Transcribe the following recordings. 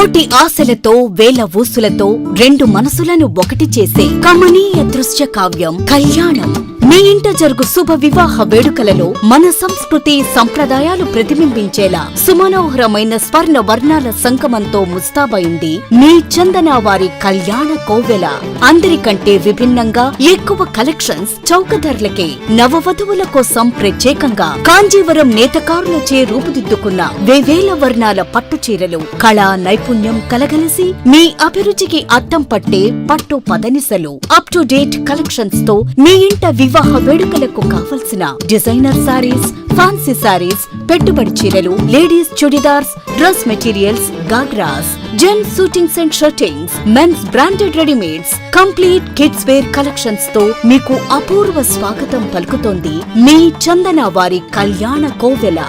కోటి ఆశలతో వేల ఊసులతో రెండు మనసులను ఒకటి చేసే కమనీయ దృశ్య కావ్యం కళ్యాణం. మీ ఇంట జరుగు శుభ వివాహ వేడుకలలో మన సంస్కృతి సంప్రదాయాలు ప్రతిబింబించేలా సుమనోహరమైన స్వర్ణ వర్ణాల సంగమంతో ముస్తాబైంది మీ చందన వారి కళ్యాణ కోవెల. అందరికంటే విభిన్నంగా ఎక్కువ కలెక్షన్స్ చౌక ధరలకే నవవధువుల కోసం ప్రత్యేకంగా కాంజీవరం నేతకారులచే రూపుదిద్దుకున్న వేవేల వర్ణాల పట్టు చీరలు కళా నైపుణ్యం కలగలిసి మీ అభిరుచికి అద్దం పట్టే పట్టు పదనిసలు అప్ టు డేట్ కలెక్షన్స్ తో మీ ఇంట వివాహ వేడుకలకు కావలసిన డిజైనర్ సారీస్, ఫ్యాన్సీ సారీస్, పెట్టుబడి చీరలు, ladies chudidars, dress materials, ghagras, gents suitings and shirtings, men's branded readymades, complete kids wear collections తో మీకు అపూర్వ స్వాగతం పలుకుతోంది మీ చందన వారి కళ్యాణ కోవెల.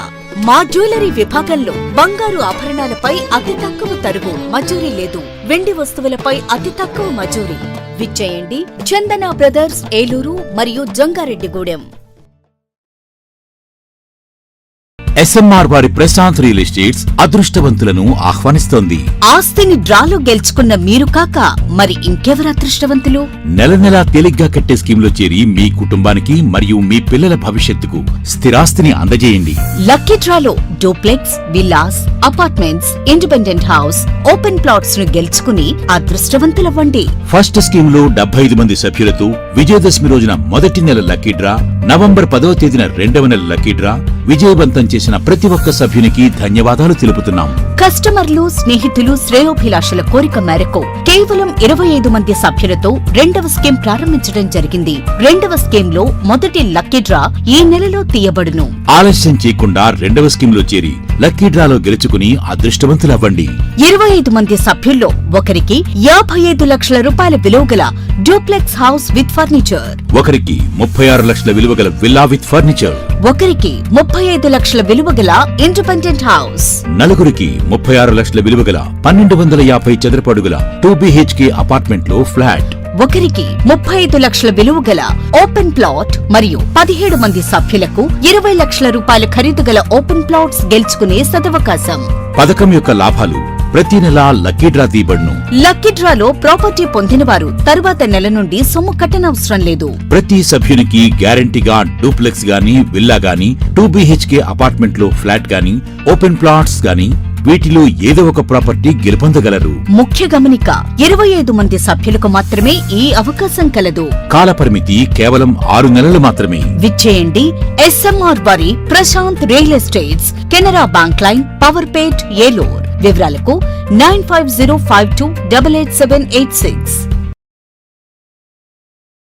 మా జ్యువెలరీ విభాగంలో బంగారు ఆభరణాలపై అతి తక్కువ తరుగు మజూరీ లేదు. వెండి వస్తువులపై అతి తక్కువ మజూరీ. విచ్చేయండి చందన బ్రదర్స్, ఏలూరు మరియు జంగారెడ్డిగూడెం. ఎస్ఎంఆర్ వారి ప్రశాంత్ రియల్ ఎస్టేట్స్ అదృష్టవంతులను ఆహ్వానిస్తోంది. ఆస్తిని డ్రాలో గెలుచుకున్న మీరు కాక మరి ఇంకెవరు అదృష్టవంతులు? నెల నెలా తేలిగ్గా కట్టే స్కీమ్ లో చేరి మీ కుటుంబానికి మరియు మీ పిల్లల భవిష్యత్తుకు స్థిరాస్తిని అందజేయండి. లక్కీ డ్రాలో duplex, villas, apartments, independent house, open plots ను గెలుచుకుని అదృష్టవంతులవ్వండి. ఫస్ట్ స్కీమ్ లో 75 మంది సభ్యులతో విజయదశమి రోజున మొదటి నెల లక్కీ డ్రా, నవంబర్ 10వ తేదీన రెండవ నెల లక్కీ డ్రా విజయవంతం చేసిన ప్రతి ఒక్క సభ్యునికి ధన్యవాదాలు తెలుపుతున్నాం. కస్టమర్లు, స్నేహితులు, శ్రేయోభిలాషుల కోరిక మేరకు కేవలం 25 మంది సభ్యులతో రెండవ స్కీమ్ ప్రారంభించడం జరిగింది. రెండవ స్కీమ్ లో మొదటి లక్కీ డ్రా ఈ నెలలో తీయబడును. ఆలస్యం చేయకుండా రెండవ స్కీమ్ లో చేరి లక్కీ డ్రాలో గెలుచుకుని అదృష్టవంతులవ్వండి. 25 మంది సభ్యుల్లో ఒకరికి 55 లక్షల రూపాయల విలువగల డూప్లెక్స్ హౌస్ విత్ ఫర్నిచర్, ఒకరికి 36 లక్షల విలువగల విల్లా విత్ ఫర్నిచర్, ఒకరికి 35 లక్షల విలువగల ఇండిపెండెంట్ హౌస్, నలుగురికి 36 లక్షల విలువగల 1250 చదరపు అడుగుల 2BHK అపార్ట్మెంట్ లో ఫ్లాట్, ఒకరికి 35 లక్షల విలువగల ఓపెన్ ప్లాట్ మరియు 17 మంది సభ్యులకు 20 లక్షల రూపాయల ఖరీదు గల ఓపెన్ ప్లాట్స్ గెలుచుకునే సదవకాశం. పథకం యొక్క లాభాలు ప్రతి నెలా లక్కీ డ్రా తీయబడును. లక్కీ డ్రాలో ప్రాపర్టీ పొందిన వారు తరువాత నెల నుండి సొమ్ము కట్టనవసరం లేదు. ప్రతి సభ్యునికి గ్యారంటీగా డూప్లెక్స్ గానీ, విల్లా గానీ, 2BHK అపార్ట్మెంట్ లో ఫ్లాట్ గానీ, ఓపెన్ ప్లాట్స్ గానీ వీటిలో ఏదో ఒక ప్రాపర్టీ గెలుపొందగలరు. ముఖ్య గమనిక, 25 మంది సభ్యులకు మాత్రమే ఈ అవకాశం కలదు. కాలపరిమితి కేవలం 6 నెలలు మాత్రమే. విచ్చేయండి ఎస్ఎంఆర్ వారి Prashanth real estates, Canara bank line, Powerpet, Eluru. వివరాలకు 9505288786.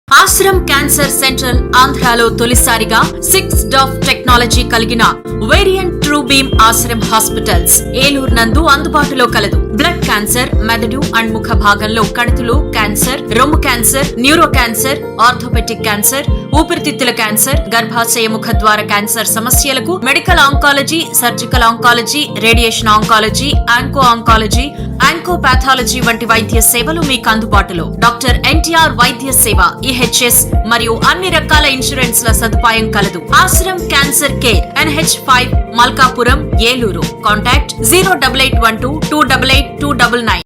ఆశ్రమ్ క్యాన్సర్ సెంట్రల్ ఆంధ్రాలో తొలిసారిగా 6 డాఫ్ టెక్నాలజీ కలిగిన variant true beam Ashram hospitals Eluru నందు అందుబాటులో కలదు. బ్లడ్ క్యాన్సర్, మెదడు అండ్ ముఖ భాగంలో కణుతులు క్యాన్సర్, రొమ్ము cancer, neuro cancer, orthopaedic cancer, ఊపిరితిత్తుల క్యాన్సర్, గర్భాశయ ముఖ ద్వార క్యాన్సర్ సమస్యలకు medical oncology, surgical oncology, radiation oncology, onco oncology, oncopathology వంటి వైద్య సేవలు మీకు అందుబాటులో. డాక్టర్ ఎన్టీఆర్ వైద్య సేవ, EHS మరియు అన్ని రకాల ఇన్సూరెన్స్ ల సదుపాయం కలదు. Ashram cancer care, NH5, Malkapuram, Eluru. Contact 08812288299.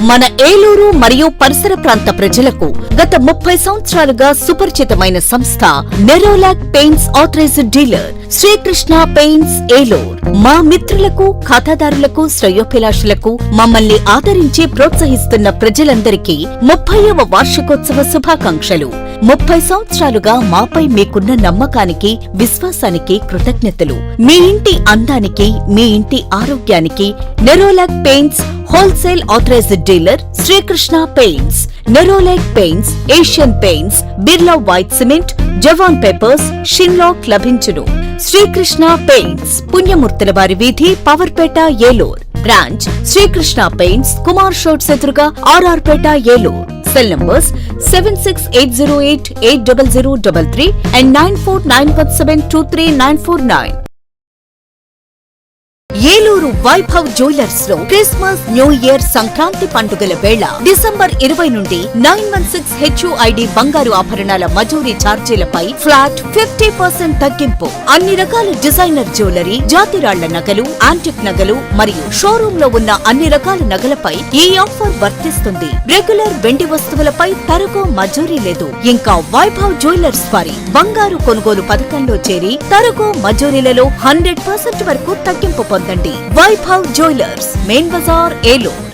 మన ఏలూరు మరియు పరిసర ప్రాంత ప్రజలకు గత 30 సంవత్సరాలుగా సుపరిచితమైన సంస్థ Nerolac paints authorised dealer Srikrishna paints Eluru. మా మిత్రులకు, ఖాతాదారులకు, శ్రేయోభిలాషులకు మమ్మల్ని ఆదరించి ప్రోత్సహిస్తున్న ప్రజలందరికీ 30వ వార్షికోత్సవ శుభాకాంక్షలు. 30 సంవత్సరాలుగా మాపై మీకున్న నమ్మకానికి, విశ్వాసానికి కృతజ్ఞతలు. మీ ఇంటి అందానికి, మీ ఇంటి ఆరోగ్యానికి Nerolac paints wholesale authorised dealer Srikrishna paints. Nerolac paints, Asian paints, Birla white cement, జవాన్ పేపర్స్, షిన్లాక్ లభించును. శ్రీకృష్ణ పెయింట్స్, పుణ్యమూర్తుల వారి వీధి, పవర్పేట, ఏలూరు. బ్రాంచ్ శ్రీకృష్ణ పెయింట్స్, కుమార్ షోట్స్ ఎదురుగా, RR Peta, Eluru. Cell numbers 7680880033 and 9491723949. Eluru Vaibhav jewellers లో క్రిస్మస్, న్యూ ఇయర్, సంక్రాంతి పండుగల వేళ డిసెంబర్ 20 నుండి 916 HUID బంగారు ఆభరణాల మజూరీ ఛార్జీలపై ఫ్లాట్ 50% తగ్గింపు. అన్ని రకాల డిజైనర్ జ్యువెలరీ, జాతిరాళ్ల నగలు, యాంటిక్ నగలు మరియు షోరూమ్ లో ఉన్న అన్ని రకాల నగలపై ఈ ఆఫర్ వర్తిస్తుంది. రెగ్యులర్ వెండి వస్తువులపై తరగో మజూరీ లేదు. ఇంకా వైభవ్ జ్యువెలర్స్ వారి బంగారు కొనుగోలు పథకంలో చేరి తరగో మజూరీలలో 100% వరకు తగ్గింపు పొందండి. Vaibhav jewellers, main Bazar, Eluru.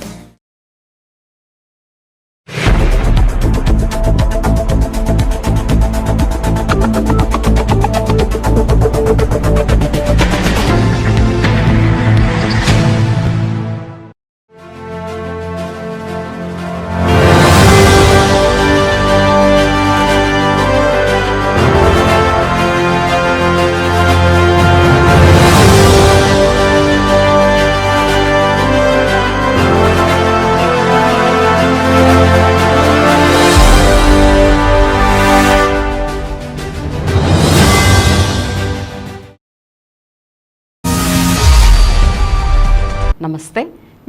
నమస్తే,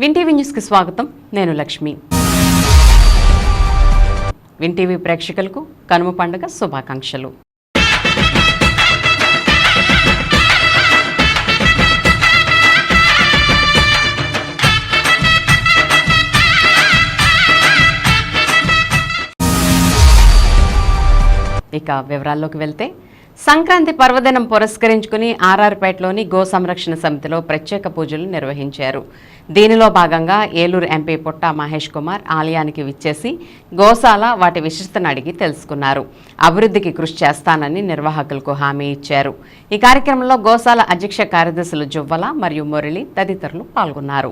విన్టీవీ న్యూస్కి స్వాగతం. నేను లక్ష్మి. విన్టీవీ ప్రేక్షకులకు కనుమ పండుగ శుభాకాంక్షలు. ఇక వివరాల్లోకి వెళ్తే, సంక్రాంతి పర్వదినం పురస్కరించుకుని ఆర్ఆర్పేటలోని గో సంరక్షణ సమితిలో ప్రత్యేక పూజలు నిర్వహించారు. దీనిలో భాగంగా ఏలూరు ఎంపీ పుట్ట మహేష్ కుమార్ ఆలయానికి విచ్చేసి గోశాల, వాటి విశిష్టతను అడిగి తెలుసుకున్నారు. అభివృద్ధికి కృషి చేస్తానని నిర్వాహకులకు హామీ ఇచ్చారు. ఈ కార్యక్రమంలో గోశాల అధ్యక్ష కార్యదర్శులు జువ్వల మరియు మురళి తదితరులు పాల్గొన్నారు.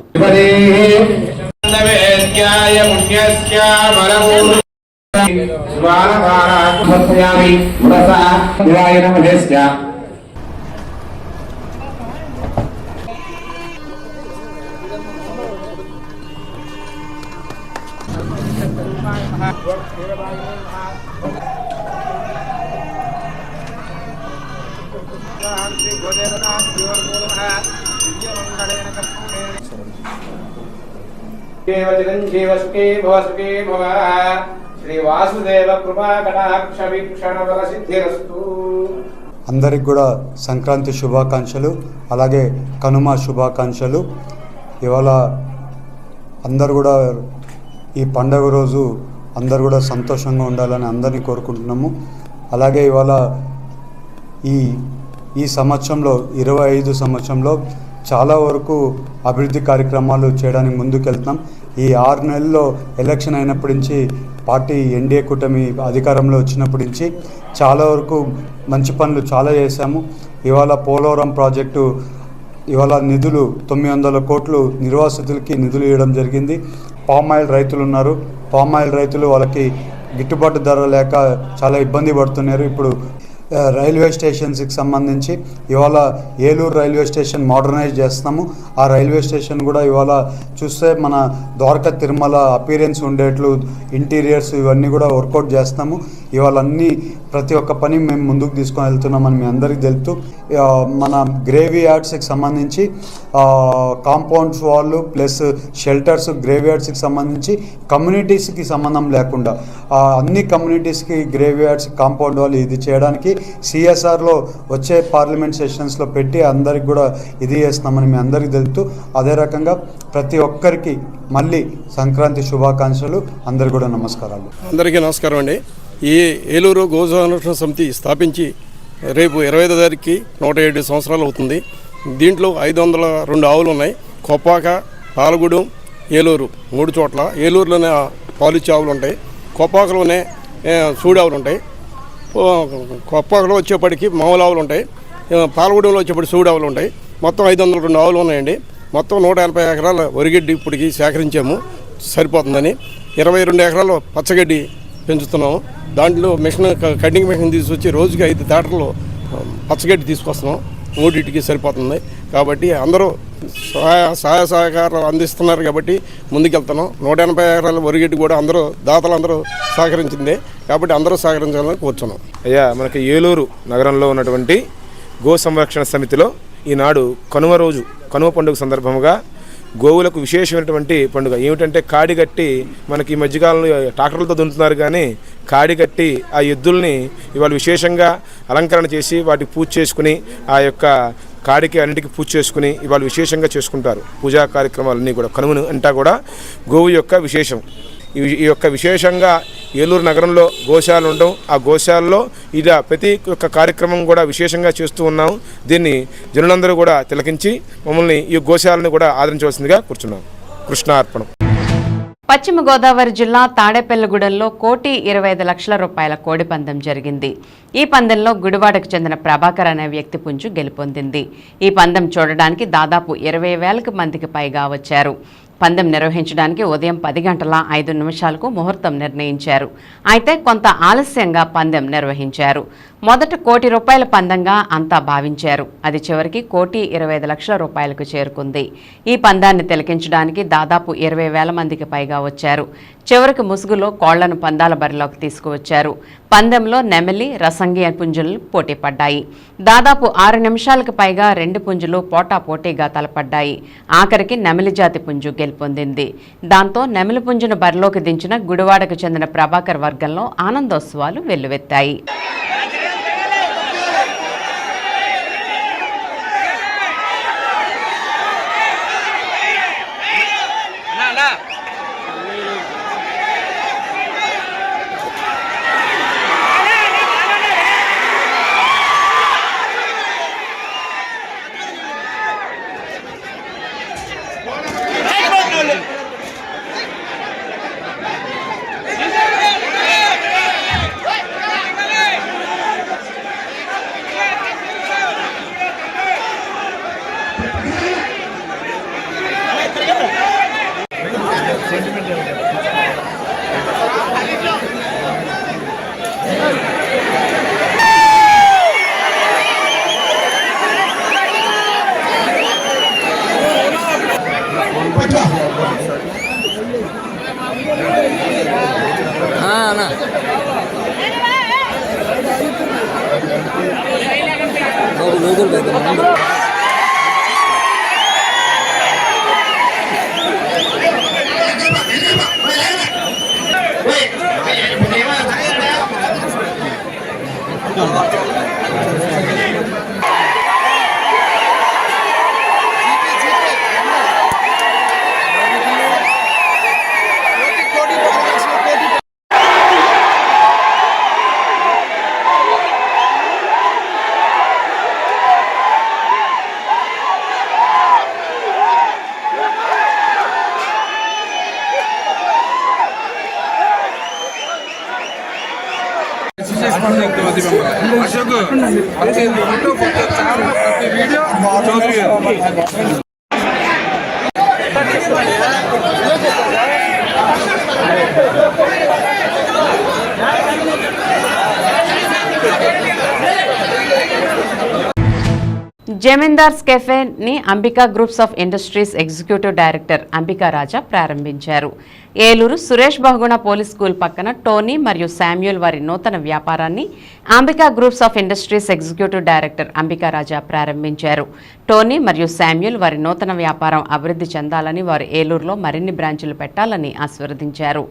శ్రీ వాసుదేవ కృపా కటాక్ష వీక్షణ బల సిద్ధిరస్తు. అందరికి కూడా సంక్రాంతి శుభాకాంక్షలు, అలాగే కనుమ శుభాకాంక్షలు. ఇవాళ అందరు కూడా ఈ పండగ రోజు అందరు కూడా సంతోషంగా ఉండాలని అందరినీ కోరుకుంటున్నాము. అలాగే ఇవాళ ఈ సంవత్సరంలో 25 సంవత్సరంలో చాలా వరకు అభివృద్ధి కార్యక్రమాలు చేయడానికి ముందుకెళ్తున్నాం. ఈ 6 నెలల్లో ఎలక్షన్ అయినప్పటి నుంచి పార్టీ ఎన్డీఏ కూటమి అధికారంలో వచ్చినప్పటి నుంచి చాలా వరకు మంచి పనులు చాలా చేశాము. ఇవాళ పోలవరం ప్రాజెక్టు ఇవాళ నిధులు 900 కోట్లు నిర్వాసితులకి నిధులు ఇవ్వడం జరిగింది. పామాయిల్ రైతులు ఉన్నారు. పామాయిల్ రైతులు వాళ్ళకి గిట్టుబాటు ధర లేక చాలా ఇబ్బంది పడుతున్నారు. ఇప్పుడు రైల్వే స్టేషన్స్కి సంబంధించి ఇవాళ ఏలూరు రైల్వే స్టేషన్ మోడర్నైజ్ చేస్తున్నాము. ఆ రైల్వే స్టేషన్ కూడా ఇవాళ చూస్తే మన ద్వారకా తిరుమల అపీరెన్స్ ఉండేట్లు ఇంటీరియర్స్ ఇవన్నీ కూడా వర్కౌట్ చేస్తాము. ఇవాళ అన్నీ ప్రతి ఒక్క పని మేము ముందుకు తీసుకొని వెళ్తున్నామని మీ అందరికీ తెలుపుతూ, మన గ్రేవీ యార్డ్స్కి సంబంధించి కాంపౌండ్స్ వాళ్ళు ప్లస్ షెల్టర్స్, గ్రేవీ యార్డ్స్కి సంబంధించి కమ్యూనిటీస్కి సంబంధం లేకుండా అన్ని కమ్యూనిటీస్కి గ్రేవీ యార్డ్స్, కాంపౌండ్ వాళ్ళు ఇది చేయడానికి సిఎస్ఆర్లో వచ్చే పార్లమెంట్ సెషన్స్లో పెట్టి అందరికి కూడా ఇది చేస్తున్నామని మీ అందరికీ తెలుపుతూ, అదే రకంగా ప్రతి ఒక్కరికి మళ్ళీ సంక్రాంతి శుభాకాంక్షలు. అందరికీ కూడా నమస్కారాలు. అందరికీ నమస్కారం అండి. ఈ ఏలూరు గో సంరక్షణ సమితి స్థాపించి రేపు 25వ తారీఖుకి 107 సంవత్సరాలు అవుతుంది. దీంట్లో 502 ఆవులు ఉన్నాయి. కొప్పాక, పాలగూడెం, ఏలూరు 3 చోట్ల. ఏలూరులోనే పాలిచ్చే ఆవులు ఉంటాయి, కొప్పాకలోనే సూడి ఆవులు ఉంటాయి, కొప్పాకలో వచ్చేప్పటికి మామూలు ఆవులు ఉంటాయి, పాలగూడెంలో వచ్చేప్పటికి సూడి ఆవులు ఉంటాయి. మొత్తం 502 ఆవులు ఉన్నాయండి. మొత్తం 180 ఎకరాల వరిగడ్డి ఇప్పటికి సేకరించాము, సరిపోతుందని. 22 ఎకరాలు పచ్చగడ్డి పెంచుతున్నాము. దాంట్లో మిషన్, కటింగ్ మిషన్ తీసుకొచ్చి రోజుకి 5 థియేటర్లు పచ్చగడ్డి తీసుకొస్తున్నాం. 3టికి సరిపోతుంది. కాబట్టి అందరూ సహాయ సహకారాలు అందిస్తున్నారు కాబట్టి ముందుకెళ్తున్నాం. 180 ఎకరాల వరిగడ్డి కూడా అందరూ దాతలందరూ సహకరించిందే కాబట్టి అందరూ సహకరించాలని కోరుచున్నాం. అయ్యా, మనకి ఏలూరు నగరంలో ఉన్నటువంటి గో సంరక్షణ సమితిలో ఈనాడు కనుమ రోజు కనుమ పండుగ సందర్భంగా గోవులకు విశేషమైనటువంటి పండుగ ఏమిటంటే కాడి కట్టి మనకి ఈ మధ్యకాలంలో ట్రాక్టర్లతో దున్నుతున్నారు, కానీ కాడి కట్టి ఆ ఎద్దుల్ని ఇవాళ విశేషంగా అలంకరణ చేసి వాటికి పూజ చేసుకుని ఆ యొక్క కాడికి అన్నిటికీ పూజ చేసుకుని ఇవాళ విశేషంగా చేసుకుంటారు. పూజా కార్యక్రమాలన్నీ కూడా కనుమను అంటా కూడా గోవు యొక్క విశేషం. ఈ యొక్క విశేషంగా ఏలూరు నగరంలో గోశాలలు ఉండడం, ఆ గోశాలలో ఇలా ప్రతి ఒక్క కార్యక్రమం కూడా విశేషంగా చేస్తూ ఉన్నాము. దీన్ని జనులందరూ కూడా తిలకించి మమ్మల్ని ఈ గోశాలను కూడా ఆదరించవలసిందిగా కూర్చున్నాం. కృష్ణార్పణం. పశ్చిమ గోదావరి జిల్లా తాడేపల్లిగూడెంలో 1,25,00,000 రూపాయల కోడి పందెం జరిగింది. ఈ పందెంలో గుడివాడకు చెందిన ప్రభాకర్ అనే వ్యక్తి పుంజు గెలుపొందింది. ఈ పందెం చూడడానికి దాదాపు 20,000 మందికి పైగా వచ్చారు. పందెం నిర్వహించడానికి ఉదయం 10:05 ముహూర్తం నిర్ణయించారు. అయితే కొంత ఆలస్యంగా పందెం నిర్వహించారు. మొదట ₹1,00,00,000 పందెంగా అంతా భావించారు. అది చివరికి 1,25,00,000 రూపాయలకు చేరుకుంది. ఈ పందాన్ని తిలకించడానికి దాదాపు 20,000 మందికి పైగా వచ్చారు. చివరికి ముసుగులో కోళ్లను పందాల బరిలోకి తీసుకువచ్చారు. పందెంలో నెమలి, రసంగి పుంజులు పోటీ పడ్డాయి. దాదాపు 6 నిమిషాలకు పైగా 2 పుంజులు పోటాపోటీగా తలపడ్డాయి. ఆఖరికి నెమలి జాతి పుంజు గెలుపొందింది. దాంతో నెమలి పుంజును బరిలోకి దించిన గుడివాడకు చెందిన ప్రభాకర్ వర్గంలో ఆనందోత్సవాలు వెల్లువెత్తాయి. జమీందార్స్ కెఫే ని Ambika groups of industries executive director Ambika Raja ప్రారంభించారు. ఏలూరు సురేష్ బహుగుణ పోలీస్ స్కూల్ పక్కన టోనీ మరియు శామ్యూల్ వారి నూతన వ్యాపారాన్ని Ambika groups of industries executive director Ambika Raja ప్రారంభించారు. టోనీ మరియు శామ్యూల్ వారి నూతన వ్యాపారం అభివృద్ధి చెందాలని, వారు ఏలూరులో మరిన్ని బ్రాంచులు పెట్టాలని ఆశీర్వదించారు.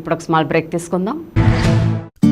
ఇప్పుడు ఒక స్మాల్ బ్రేక్ తీసుకుందాం.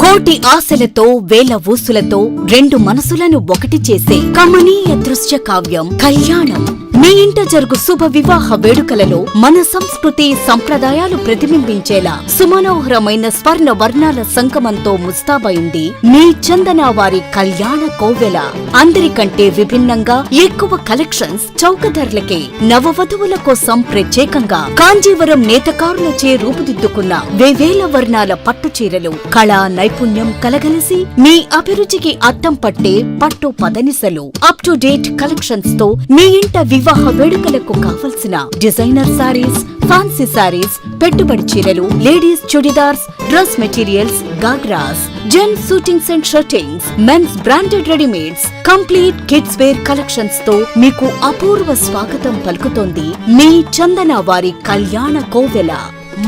కోటి ఆశలతో వేల ఊసులతో రెండు మనసులను ఒకటి చేసే కమనీయ దృశ్య కావ్యం కళ్యాణం. మీ ఇంట జరుగు శుభ వివాహ వేడుకలలో మన సంస్కృతి సంప్రదాయాలు ప్రతిబింబించేలా సుమనోహరమైన స్వర్ణ వర్ణాల సంగమంతో ముస్తాబైంది మీ చందన వారి కళ్యాణ కోవెల. అందరికంటే విభిన్నంగా ఎక్కువ కలెక్షన్స్ చౌక ధరలకే నవవధువుల కోసం ప్రత్యేకంగా కాంజీవరం నేతకారులచే రూపుదిద్దుకున్న వేవేల వర్ణాల పట్టు చీరలు కళా నైపుణ్యం కలగలిసి మీ అభిరుచికి అద్దం పట్టే పట్టు పదనిసలు అప్ టు డేట్ కలెక్షన్స్ తో మీ ఇంట వివాహ వేడుకలకు కావలసిన డిజైనర్ సారీస్, ఫ్యాన్సీ సారీస్, పెట్టుబడి చీరలు, ladies chudidars, dress materials, ghagras, gents suitings and shirtings, men's branded readymades, complete kids wear collections తో మీకు అపూర్వ స్వాగతం పలుకుతోంది మీ చందన వారి కళ్యాణ కోవెల.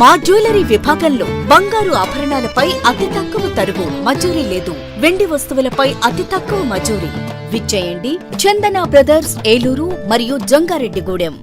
మా జ్యువెలరీ విభాగంలో బంగారు ఆభరణాలపై అతి తక్కువ తరుగు మజూరీ లేదు. వెండి వస్తువులపై అతి తక్కువ మజూరీ. విచ్చేయండి చందన బ్రదర్స్, ఏలూరు మరియు జంగారెడ్డిగూడెం.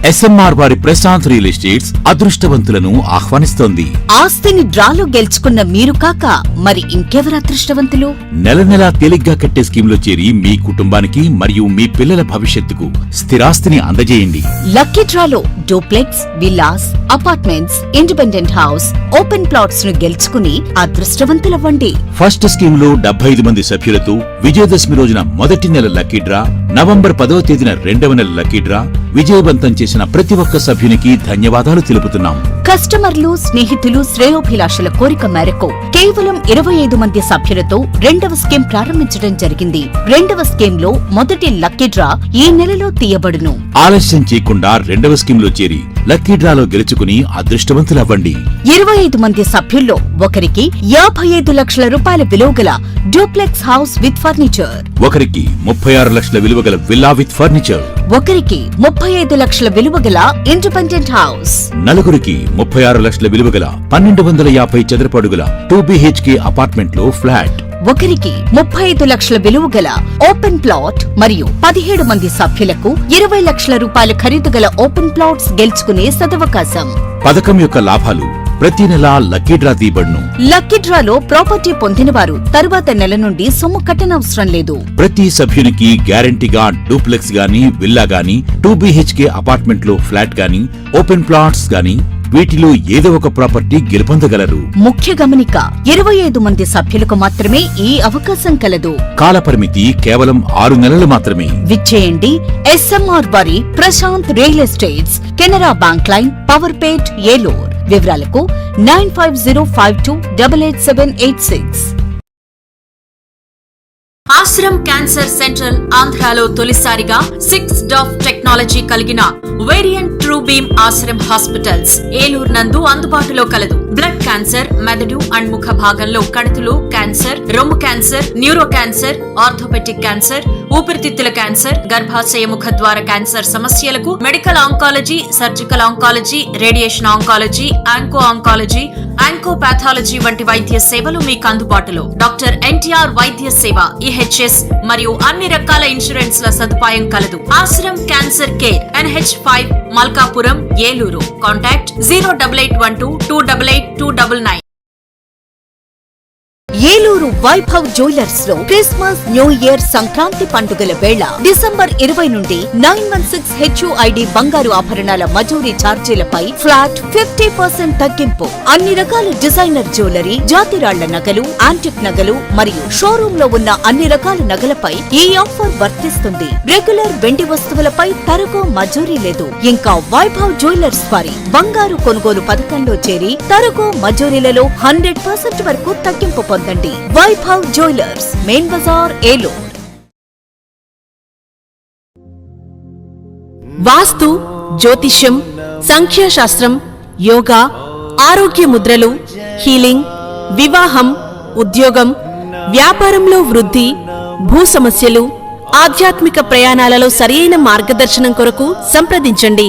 ఎస్ఎంఆర్ వారి ప్రశాంత్ రియల్ ఎస్టేట్స్ అదృష్టవంతులను ఆహ్వానిస్తోంది. ఆస్తిని డ్రాలో గెలుచుకున్న మీరు కాక మరి ఇంకెవరు అదృష్టవంతులు? నెల నెలా తేలిగ్గా కట్టే స్కీమ్లో చేరి మీ కుటుంబానికి మరియు మీ పిల్లల భవిష్యత్తుకు స్థిరాస్తిని అందజేయండి. లక్కీ డ్రాలో duplex, villas, apartments, independent house, open plots ను గెలుచుకుని అదృష్టవంతులవ్వండి. ఫస్ట్ స్కీమ్ లో 75 మంది సభ్యులతో విజయదశమి రోజున మొదటి నెల లక్కీ డ్రా, నవంబర్ 10వ తేదీన రెండవ నెల లక్కీ డ్రా విజయవంతం చేసిన ప్రతి ఒక్క సభ్యునికి ధన్యవాదాలు తెలుపుతున్నాం. కస్టమర్లు, స్నేహితులు, శ్రేయోభిలాషుల కోరిక మేరకు కేవలం 25 మంది సభ్యులతో రెండవ స్కీమ్ ప్రారంభించడం జరిగింది. రెండవ స్కీమ్ లో మొదటి లక్కీ డ్రా ఈ నెలలో తీయబడును. ఆలస్యం చేయకుండా రెండవ స్కీమ్ లో చేరి లక్కీ డ్రాలో గెలుచుకుని అదృష్టవంతులవ్వండి. 25 మంది సభ్యుల్లో ఒకరికి 55 లక్షల రూపాయల విలువగల డూప్లెక్స్ హౌస్ విత్ ఫర్నిచర్, ఒకరికి 36 లక్షల విలువగల విల్లా విత్ ఫర్నిచర్, ఒకరికి 35 లక్షల విలువగల ఇండిపెండెంట్ హౌస్, నలుగురికి 36 లక్షల విలువగల 1250 చదరపు అడుగుల 2BHK అపార్ట్మెంట్ లో ఫ్లాట్, ఒకరికి 35 లక్షల విలువగల ఓపెన్ ప్లాట్ మరియు 17 మంది సభ్యులకు 20 లక్షల రూపాయల ఖరీదుగల ఓపెన్ ప్లాట్స్ గెలుచుకునే సదవకాశం. పథకం యొక్క లాభాలు ప్రతి నెల లక్కీ డ్రా తీయబడును. లక్కీ డ్రాలో ప్రాపర్టీ పొందినవారు తరువాత నెల నుండి సొమ్ము కట్టనవసరం లేదు. ప్రతి సభ్యునికి గ్యారంటీగా డూప్లెక్స్ గానీ, విల్లా గానీ, 2BHK అపార్ట్మెంట్ లో ఫ్లాట్ గానీ, ఓపెన్ ప్లాట్స్ గానీ వీటిలో ఏదో ఒక ప్రాపర్టీ గెలుపొందగలరు. ముఖ్య గమనిక, 25 మంది సభ్యులకు మాత్రమే ఈ అవకాశం కలదు. కాలపరిమితి కేవలం 6 నెలలు మాత్రమే. విచ్చేయండి ఎస్ఎంఆర్ వారి Prashanth real estates, Canara bank line, Powerpet, Eluru. వివరాలకు 9505288786. ఆశ్రమ్ క్యాన్సర్ సెంట్రల్ ఆంధ్రాలో తొలిసారిగా 6 డాఫ్ టెక్నాలజీ కలిగిన variant true beam Ashram hospitals Eluru నందు అందుబాటులో కలదు. బ్లడ్ క్యాన్సర్, మెదడు అండ్ ముఖ భాగంలో కణుతులు క్యాన్సర్, రొమ్ము cancer, neuro cancer, orthopaedic cancer, ఊపిరితిత్తుల క్యాన్సర్, గర్భాశయ ముఖ ద్వార క్యాన్సర్ సమస్యలకు medical oncology, surgical oncology, radiation oncology, onco oncology, oncopathology వంటి వైద్య సేవలు మీకు అందుబాటులో. డాక్టర్ ఎన్టీఆర్ వైద్య సేవ, EHS మరియు అన్ని రకాల ఇన్సూరెన్స్ ల సదుపాయం కలదు. Ashram cancer care, NH5, Malkapuram, Eluru. Contact 08812288299. Eluru Vaibhav jewellers లో క్రిస్మస్, న్యూ ఇయర్, సంక్రాంతి పండుగల వేళ డిసెంబర్ 20 నుండి 916 HUID బంగారు ఆభరణాల మజూరీ ఛార్జీలపై ఫ్లాట్ 50% తగ్గింపు. అన్ని రకాల డిజైనర్ జ్యువెలరీ, జాతిరాళ్ల నగలు, యాంటిక్ నగలు మరియు షోరూమ్ లో ఉన్న అన్ని రకాల నగలపై ఈ ఆఫర్ వర్తిస్తుంది. రెగ్యులర్ వెండి వస్తువులపై తరుగు మజూరీ లేదు. ఇంకా వైభవ్ జ్యువెలర్స్ వారి బంగారు కొనుగోలు పథకంలో చేరి తరుగు మజూరీలలో 100% వరకు తగ్గింపు పొందండి. Vaibhav jewellers, main Bazar, Eluru. వాస్తు, జ్యోతిష్యం, సంఖ్యాశాస్త్రం, యోగా, ఆరోగ్య ముద్రలు, హీలింగ్, వివాహం, ఉద్యోగం, వ్యాపారంలో వృద్ధి, భూ సమస్యలు, ఆధ్యాత్మిక ప్రయాణాలలో సరియైన మార్గదర్శనం కొరకు సంప్రదించండి.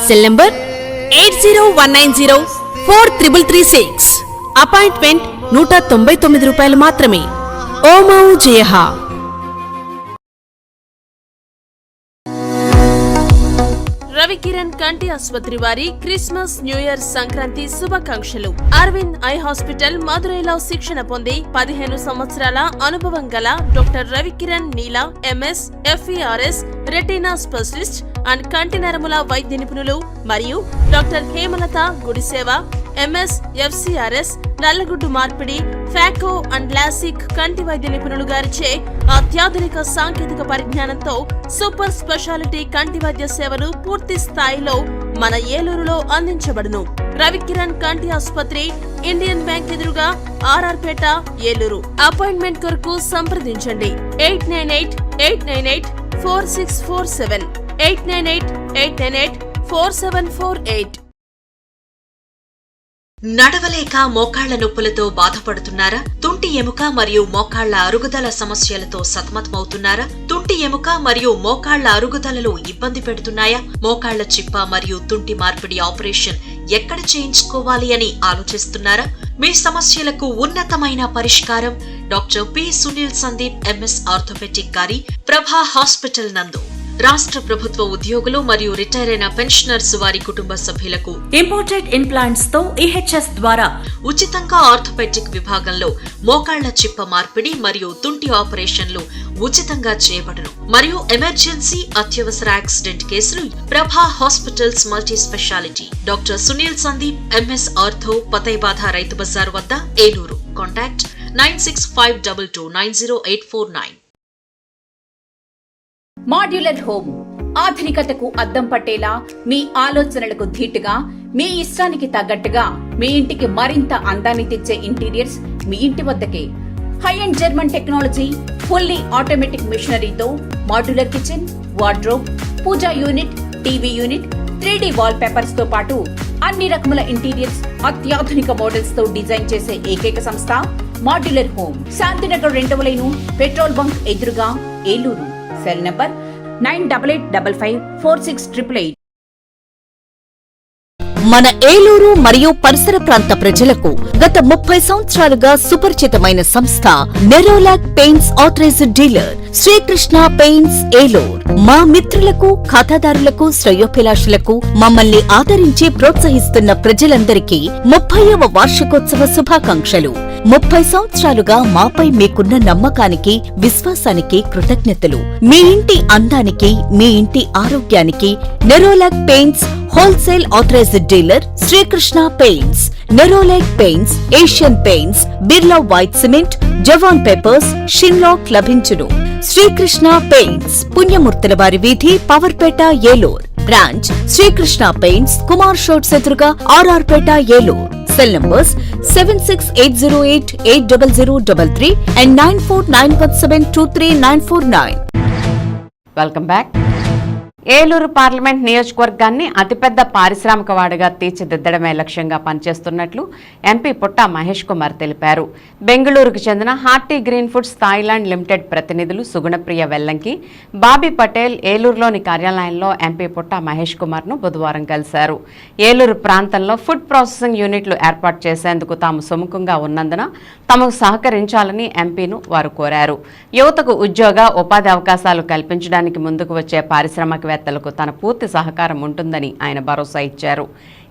Cell number 8019043336. అపాయింట్మెంట్ 199 రూపాయలు మాత్రమే. ఓమౌ జయః. రవికిరణ్ కంటి ఆసుపత్రి వారి క్రిస్మస్ న్యూ ఇయర్ సంక్రాంతి శుభాకాంక్షలు. అరవింద్ ఐ హాస్పిటల్ మదురైలో శిక్షణ పొంది 15 సంవత్సరాల అనుభవం గల doctor Ravikiran Neela MS FERS retina specialist and కంటి నరముల వైద్య నిపుణులు మరియు doctor Hemalatha Gudiseva MS FCRS నల్లగుడ్డు మార్పిడి ఫాకో అండ్ లాసిక్ కంటి వైద్య నిపుణులు గారిచే అత్యాధునిక సాంకేతిక పరిజ్ఞానంతో సూపర్ స్పెషాలిటీ కంటి వైద్య సేవలు పూర్తి స్థాయిలో మన ఏలూరులో అందించబడును. రవికిరణ్ కంటి ఆసుపత్రి, ఇండియన్ బ్యాంక్ ఎదురుగా RR పేట, ఏలూరు. అపాయింట్మెంట్ కొరకు సంప్రదించండి 898-898-4647 898-898-4748. నడవలేక మోకాళ్ల నొప్పులతో బాధపడుతున్నారా? తుంటి ఎముక మరియు మోకాళ్ల అరుగుదల సమస్యలతో సతమతమవుతున్నారా? తుంటి ఎముక మరియు మోకాళ్ల అరుగుదలలో ఇబ్బంది పెడుతున్నాయా? మోకాళ్ల చిప్ప మరియు తుంటి మార్పిడి ఆపరేషన్ ఎక్కడ చేయించుకోవాలి అని ఆలోచిస్తున్నారా? మీ సమస్యలకు ఉన్నతమైన పరిష్కారం doctor P. Sunil Sandeep MS orthopaedic గారి ప్రభా హాస్పిటల్ నందు. రాష్ట్ర ప్రభుత్వ ఉద్యోగులు మరియు రిటైర్ అయిన పెన్షనర్స్ వారి కుటుంబ సభ్యులకు ఇంపోర్టెడ్ ఇంప్లాంట్స్ తో EHS ద్వారా ఉచితంగా ఆర్థోపెడిక్ విభాగంలో మోకాళ్ల చిప్ప మార్పిడి మరియు తుంటి ఆపరేషన్లు ఉచితంగా చేయబడును. మరియు ఎమర్జెన్సీ అత్యవసర యాక్సిడెంట్ కేసులు Prabha hospitals multi speciality doctor Sunil Sandeep MS ortho, పతైబాధ రైతు బజార్ వద్ద, ఏలూరు. కాంటాక్ట్ 9652290849. మాడ్యులర్ హోమ్ ఆధునికతకు అద్దం పట్టేలా, మీ ఆలోచనలకు ధీటుగా, మీ ఇష్టానికి తగ్గట్టుగా మీ ఇంటికి మరింత అందాన్ని తెచ్చే ఇంటీరియర్స్ మీ ఇంటి వద్దకే. High end German technology, fully automatic మిషనరీతో modular kitchen, wardrobe, puja unit, TV unit, 3D wall papers తో పాటు అన్ని రకముల ఇంటీరియర్స్ అత్యాధునిక మోడల్స్ తో డిజైన్ చేసే ఏకైక సంస్థ మాడ్యులర్ హోమ్. శాంతినగర్ 2వ లైను, పెట్రోల్ బంక్ ఎదురుగా, ఏలూరు. Cell number 9855468888. మన ఏలూరు మరియు పరిసర ప్రాంత ప్రజలకు గత 30 సంవత్సరాలుగా సుపరిచితమైన సంస్థ Nerolac paints authorised dealer Srikrishna paints, Eluru. మా మిత్రులకు, ఖాతాదారులకు, శ్రేయోభిలాషులకు, మమ్మల్ని ఆదరించి ప్రోత్సహిస్తున్న ప్రజలందరికీ 30వ వార్షికోత్సవ శుభాకాంక్షలు. 30 సంవత్సరాలుగా మాపై మీకున్న నమ్మకానికి, విశ్వాసానికి కృతజ్ఞతలు. మీ ఇంటి అందానికి, మీ ఇంటి ఆరోగ్యానికి Nerolac paints wholesale authorised dealer Srikrishna paints. Nerolac paints, Asian paints, Birla white cement, జవాన్ పేపర్స్, షిన్లాక్ లభించును. శ్రీకృష్ణ పెయింట్స్, పుణ్యమూర్తుల వారి వీధి, పవర్పేట, ఏలూరు. బ్రాంచ్ శ్రీకృష్ణ పెయింట్స్, కుమార్ షోట్స్ ఎదురుగా, RR Peta, Eluru. Cell numbers 7680880033 and 9491723949. Welcome back. Eluru parliament నియోజకవర్గాన్ని అతిపెద్ద పారిశ్రామిక వాడగా తీర్చిదిద్దడమే లక్ష్యంగా పనిచేస్తున్నట్లు ఎంపీ పుట్టా మహేష్ కుమార్ తెలిపారు. బెంగళూరుకు చెందిన horti green foods Thailand limited ప్రతినిధులు సుగుణప్రియ వెల్లంకి, బాబీ పటేల్ ఏలూరులోని కార్యాలయంలో ఎంపీ పుట్టా మహేష్ కుమార్ను బుధవారం కలిశారు. ఏలూరు ప్రాంతంలో ఫుడ్ ప్రాసెసింగ్ యూనిట్లు ఏర్పాటు చేసేందుకు తాము సుముఖంగా ఉన్నందున తమకు సహకరించాలని ఎంపీను వారు కోరారు. యువతకు ఉద్యోగ, ఉపాధి అవకాశాలు కల్పించడానికి ముందుకు వచ్చే పారిశ్రామికవేత్తలకు తన పూర్తి సహకారం ఉంటుందని ఆయన భరోసా ఇచ్చారు.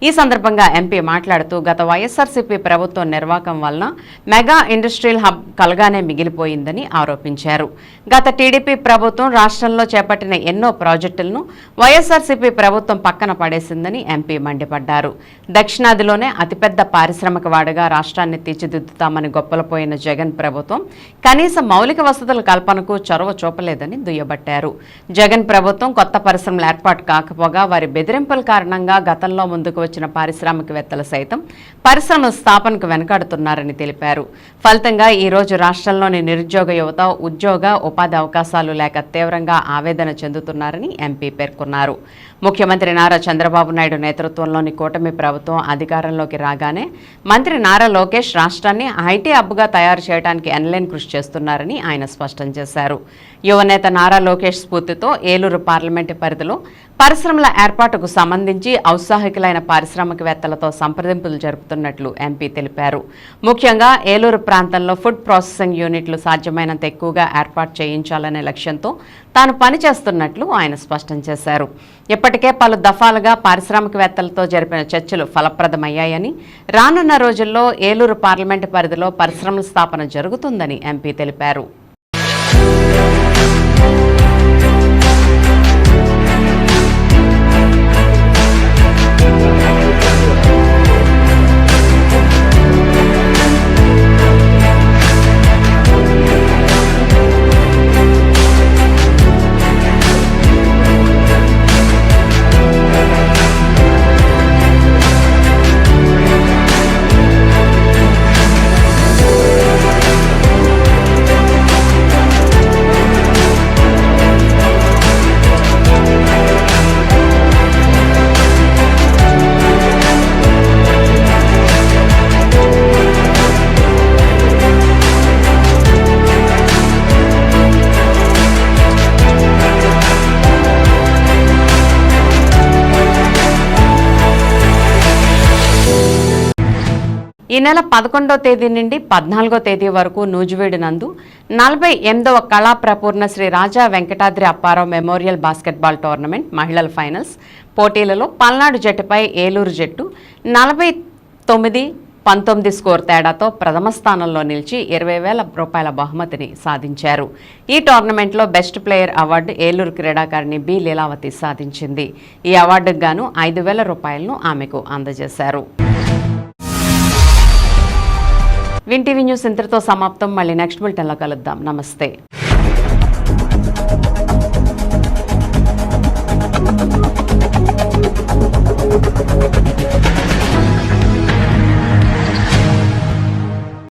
ఈ సందర్భంగా ఎంపీ మాట్లాడుతూ గత వైఎస్ఆర్సీపీ ప్రభుత్వం నిర్వాహకం వలన మెగా ఇండస్ట్రియల్ హబ్ కలగానే మిగిలిపోయిందని ఆరోపించారు. గత టీడీపీ ప్రభుత్వం రాష్ట్రంలో చేపట్టిన ఎన్నో ప్రాజెక్టులను వైఎస్ఆర్సీపీ ప్రభుత్వం పక్కన పడేసిందని ఎంపీ మండిపడ్డారు. దక్షిణాదిలోనే అతిపెద్ద పారిశ్రామిక వాడగా రాష్ట్రాన్ని తీర్చిదిద్దుతామని గొప్పలపోయిన జగన్ ప్రభుత్వం కనీస మౌలిక వసతుల కల్పనకు చొరవ చూపలేదని దుయ్యబట్టారు. జగన్ ప్రభుత్వం కొత్త పరిశ్రమలు ఏర్పాటు కాకపోగా వారి బెదిరింపుల కారణంగా గతంలో ముందుకు వచ్చిన పారిశ్రామికవేత్తలు సైతం పరిశ్రమల స్థాపనకు వెనకాడుతున్నారని తెలిపారు. ఫలితంగా ఈ రోజు రాష్ట్రంలోని నిరుద్యోగ యువత ఉద్యోగ, ఉపాధి అవకాశాలు లేక తీవ్రంగా ఆవేదన చెందుతున్నారని ఎంపీ పేర్కొన్నారు. ముఖ్యమంత్రి నారా చంద్రబాబు నాయుడు నేతృత్వంలోని కూటమి ప్రభుత్వం అధికారంలోకి రాగానే మంత్రి నారా లోకేష్ రాష్ట్రాన్ని ఐటీ హబ్గా తయారు చేయడానికి ఎనలేని కృషి చేస్తున్నారని ఆయన స్పష్టం చేశారు. యువనేత నారా లోకేష్ స్ఫూర్తితో ఏలూరు పార్లమెంటు పరిధిలో పరిశ్రమల ఏర్పాటుకు సంబంధించి ఔత్సాహికులైన పారిశ్రామికవేత్తలతో సంప్రదింపులు జరుపుతున్నట్లు ఎంపీ తెలిపారు. ముఖ్యంగా ఏలూరు ప్రాంతంలో ఫుడ్ ప్రాసెసింగ్ యూనిట్లు సాధ్యమైనంత ఎక్కువగా ఏర్పాటు చేయించాలనే లక్ష్యంతో తాను పనిచేస్తున్నట్లు ఆయన స్పష్టం చేశారు. ఇప్పటికే పలు దఫాలుగా పారిశ్రామికవేత్తలతో జరిపిన చర్చలు ఫలప్రదమయ్యాయని, రానున్న రోజుల్లో ఏలూరు పార్లమెంటు పరిధిలో పరిశ్రమల స్థాపన జరుగుతుందని ఎంపీ తెలిపారు. ఈ నెల 11వ తేదీ నుండి 14వ తేదీ వరకు నూజివీడు నందు 48వ Kala Prapoorna Sri Raja Venkatadri Apparao memorial basketball tournament మహిళల ఫైనల్స్ పోటీలలో పల్నాడు జట్టుపై ఏలూరు జట్టు 49-19 స్కోర్ తేడాతో ప్రథమ స్థానంలో నిలిచి 20,000 రూపాయల బహుమతిని సాధించారు. ఈ టోర్నమెంట్లో బెస్ట్ ప్లేయర్ అవార్డు ఏలూరు క్రీడాకారిణి బి లీలావతి సాధించింది. ఈ అవార్డుకు గాను 5,000 రూపాయలను ఆమెకు అందజేశారు. విన్ టీవీ న్యూస్ ఇంతటితో సమాప్తం. మళ్ళీ నెక్స్ట్ బులెటిన్లో కలుద్దాం. నమస్తే.